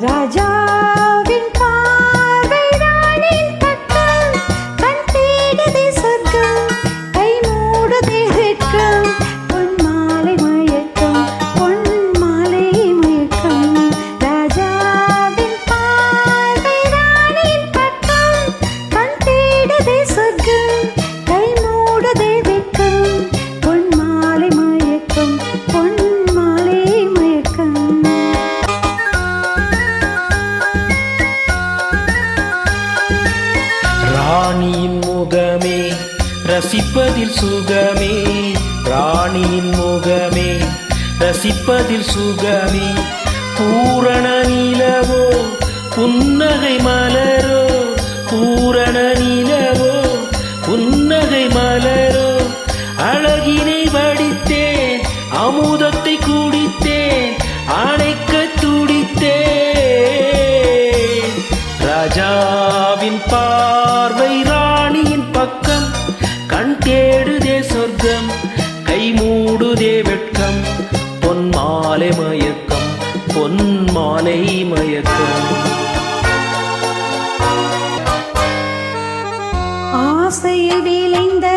ராஜாவின் பார்வை ராணியின் பக்கம், கண் தேடுதே சொர்க்கம், கை மூடுதே வெட்கம், பொன் மாலை மயக்கம், பொன் மாலை மயக்கம். ராஜாவின் பார்வை ராணியின் பக்கம், கண் தேடுதே சொர்க்கம், கை மூடுதே வெட்கம், பொன் மாலை மயக்கம், பொன் மாலை மயக்கம். ராணியின் முகமே ரசிப்பதில் சுகமே, ராணியின் முகமே ரசிப்பதில் சுகமே. பூரண நிலவோ புன்னகை மலரோ, பூரண நிலவோ புன்னகை மலரோ. அழகினை வடித்தேன், அமுதத்தை குடித்தேன், அணைக்க துடித்தேன். ராஜாவின் பார்வை ராணியின் பக்கம், கண் தேடுதே சொர்க்கம், கை மூடுதே வெட்கம், பொன் மாலை மயக்கம், பொன் மாலை மயக்கம். ஆசையில் விளைந்த